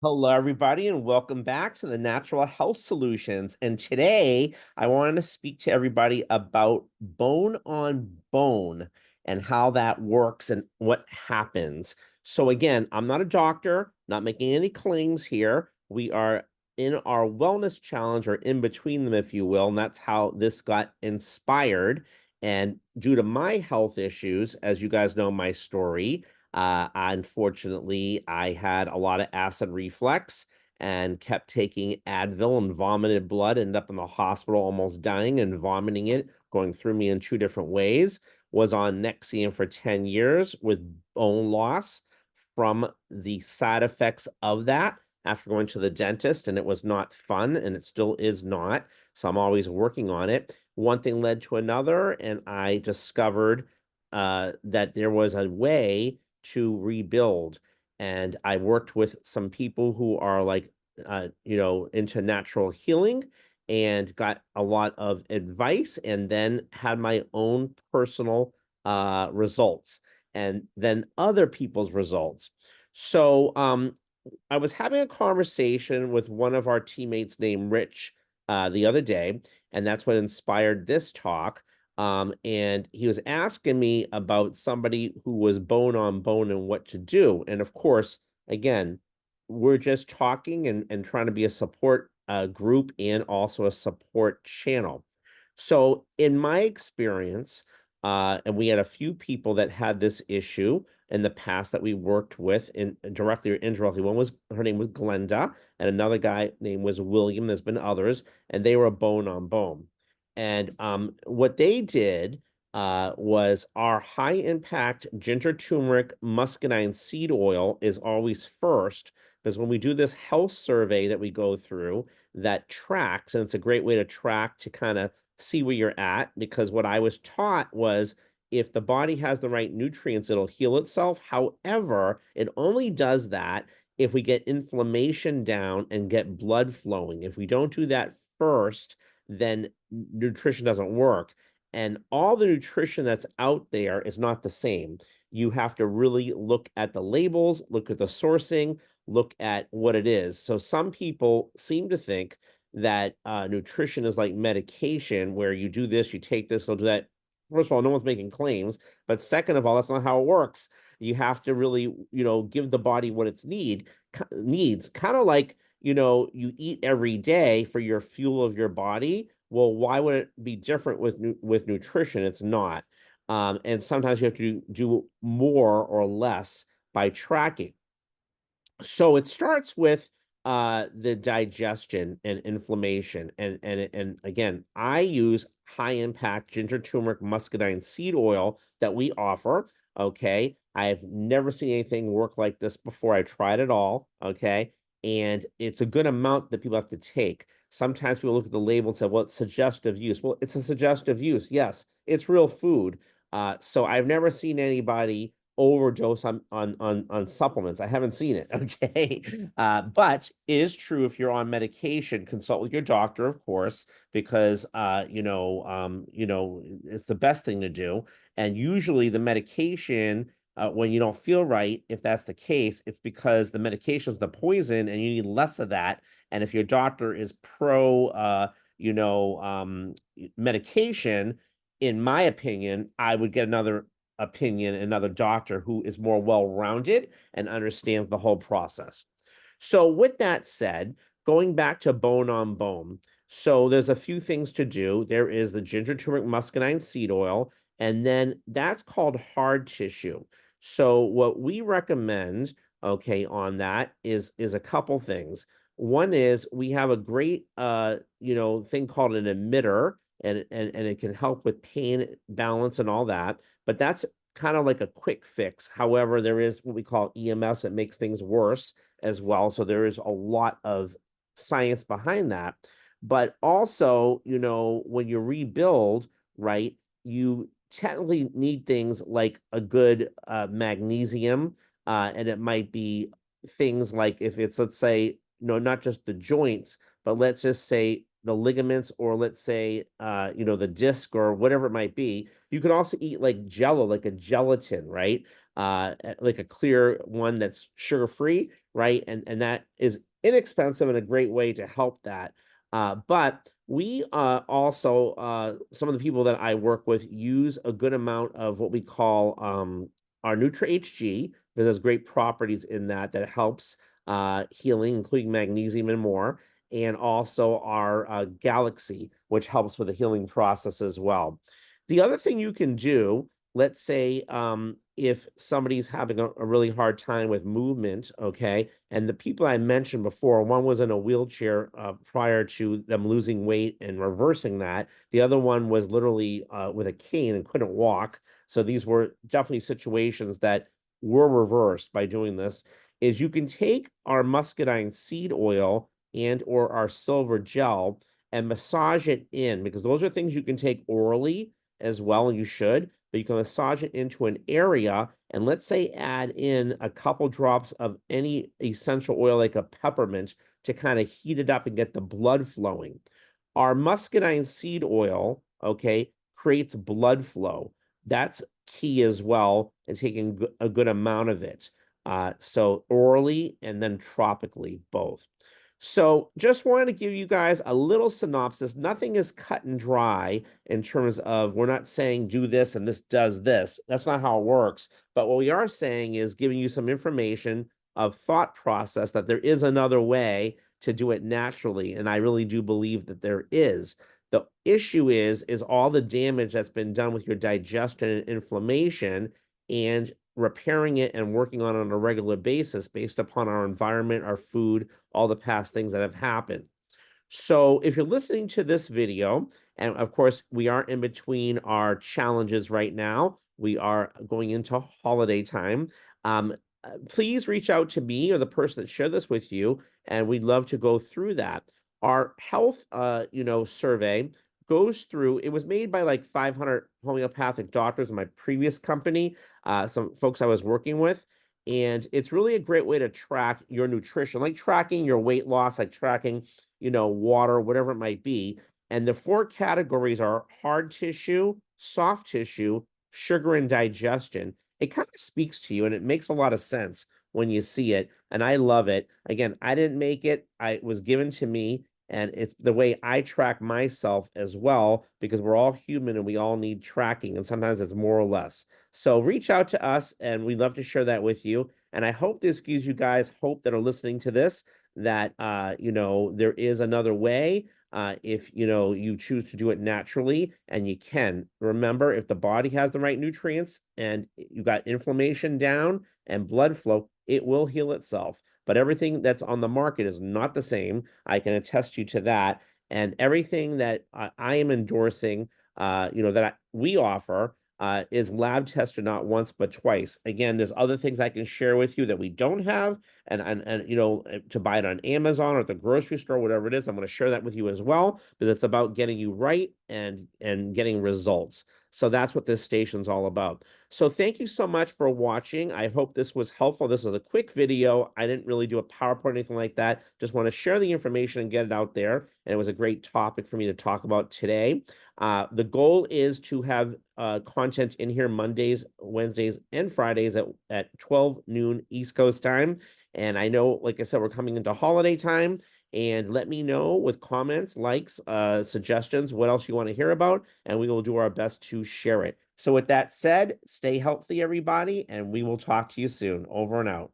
Hello, everybody, and welcome back to the Natural Health Solutions. And today I wanted to speak to everybody about bone on bone and how that works and what happens. So, again, I'm not a doctor, not making any claims here. We are in our wellness challenge or in between them, if you will. And that's how this got inspired. And due to my health issues, as you guys know my story, unfortunately, I had a lot of acid reflux and kept taking Advil and vomited blood, ended up in the hospital almost dying and vomiting it, going through me in two different ways. Was on Nexium for 10 years with bone loss from the side effects of that after going to the dentist, and it was not fun, and it still is not. So I'm always working on it. One thing led to another, and I discovered that there was a way to rebuild. And I worked with some people who are like, into natural healing and got a lot of advice and then had my own personal results and then other people's results. So I was having a conversation with one of our teammates named Rich the other day, and that's what inspired this talk. And he was asking me about somebody who was bone on bone and what to do. And of course, again, we're just talking and trying to be a support group and also a support channel. So, in my experience, and we had a few people that had this issue in the past that we worked with in directly or indirectly. One was her name was Glenda, and another guy name was William. There's been others, and they were bone on bone. And what they did was our high impact ginger turmeric muscadine seed oil is always first because when we do this health survey that we go through that tracks, and it's a great way to track to kind of see where you're at. Because what I was taught was if the body has the right nutrients, it'll heal itself. However, it only does that if we get inflammation down and get blood flowing. If we don't do that first, then nutrition doesn't work. And all the nutrition that's out there is not the same. You have to really look at the labels, look at the sourcing, look at what it is. So some people seem to think that nutrition is like medication, where you do this, you take this, you'll do that. First of all, no one's making claims, but second of all, that's not how it works. You have to really, give the body what its needs, kind of like you eat every day for your fuel of your body. Well, why would it be different with nutrition? It's not. And sometimes you have to do more or less by tracking. So it starts with the digestion and inflammation. And again, I use high impact ginger turmeric muscadine seed oil that we offer. Okay. I've never seen anything work like this before. I tried it all. Okay. And it's a good amount that people have to take. Sometimes people look at the label and say, well, it's suggestive use. Well, it's a suggestive use. Yes, it's real food. So I've never seen anybody overdose on supplements. I haven't seen it. Okay. But it is true if you're on medication, consult with your doctor, of course, because it's the best thing to do. And usually the medication, when you don't feel right, if that's the case, it's because the medication is the poison and you need less of that. And if your doctor is pro medication, in my opinion, I would get another doctor who is more well-rounded and understands the whole process. So with that said, going back to bone on bone, so there's a few things to do. There is the ginger turmeric muscadine seed oil, and then that's called hard tissue. So what we recommend, okay, on that is a couple things. One is we have a great thing called an emitter, and it can help with pain balance and all that. But that's kind of like a quick fix. However, there is what we call EMS that makes things worse as well. So there is a lot of science behind that. But also, when you rebuild, right, you technically need things like a good magnesium, and it might be things like if it's, let's say, not just the joints, but let's just say the ligaments, or let's say the disc or whatever it might be. You could also eat like jello, like a gelatin, right? like a clear one that's sugar-free, right? And that is inexpensive and a great way to help that. But we also, some of the people that I work with use a good amount of what we call our Nutra HG, because there's great properties in that that helps healing, including magnesium and more, and also our Galaxy, which helps with the healing process as well. The other thing you can do, let's say if somebody's having a really hard time with movement, okay, and the people I mentioned before, one was in a wheelchair prior to them losing weight and reversing that. The other one was literally with a cane and couldn't walk. So these were definitely situations that were reversed by doing this. Is you can take our muscadine seed oil and or our silver gel and massage it in, because those are things you can take orally as well, and you should, but you can massage it into an area, and let's say add in a couple drops of any essential oil like a peppermint to kind of heat it up and get the blood flowing. Our muscadine seed oil, okay, creates blood flow. That's key as well, and taking a good amount of it. So orally and then tropically, both. So just wanted to give you guys a little synopsis. Nothing is cut and dry in terms of, we're not saying do this and this does this. That's not how it works. But what we are saying is giving you some information of thought process that there is another way to do it naturally. And I really do believe that there is. The issue is all the damage that's been done with your digestion and inflammation, and repairing it and working on a regular basis based upon our environment, our food, all the past things that have happened. So if you're listening to this video, and of course, we are in between our challenges right now, we are going into holiday time. Please reach out to me or the person that shared this with you, and we'd love to go through that. Our health, survey goes through. It was made by like 500 homeopathic doctors in my previous company, some folks I was working with, and it's really a great way to track your nutrition, like tracking your weight loss, like tracking, water, whatever it might be. And the four categories are hard tissue, soft tissue, sugar, and digestion. It kind of speaks to you, and it makes a lot of sense when you see it. And I love it. Again, I didn't make it, it was given to me. And it's the way I track myself as well, because we're all human and we all need tracking. And sometimes it's more or less. So reach out to us, and we'd love to share that with you. And I hope this gives you guys hope that are listening to this, that there is another way, if you choose to do it naturally, and you can. Remember, if the body has the right nutrients and you got inflammation down and blood flow, it will heal itself. But everything that's on the market is not the same. I can attest you to that. And everything that I am endorsing, we offer, is lab tested not once but twice. Again, there's other things I can share with you that we don't have, and to buy it on Amazon or at the grocery store, whatever it is, I'm going to share that with you as well, because it's about getting you right and getting results. So that's what this station's all about. So thank you so much for watching. I hope this was helpful. This was a quick video. I didn't really do a PowerPoint or anything like that. Just want to share the information and get it out there. And it was a great topic for me to talk about today. The goal is to have content in here Mondays, Wednesdays, and Fridays at 12 noon East Coast time. And I know, like I said, we're coming into holiday time. And let me know with comments, likes, suggestions, what else you want to hear about, and we will do our best to share it. So with that said, stay healthy, everybody, and we will talk to you soon. Over and out.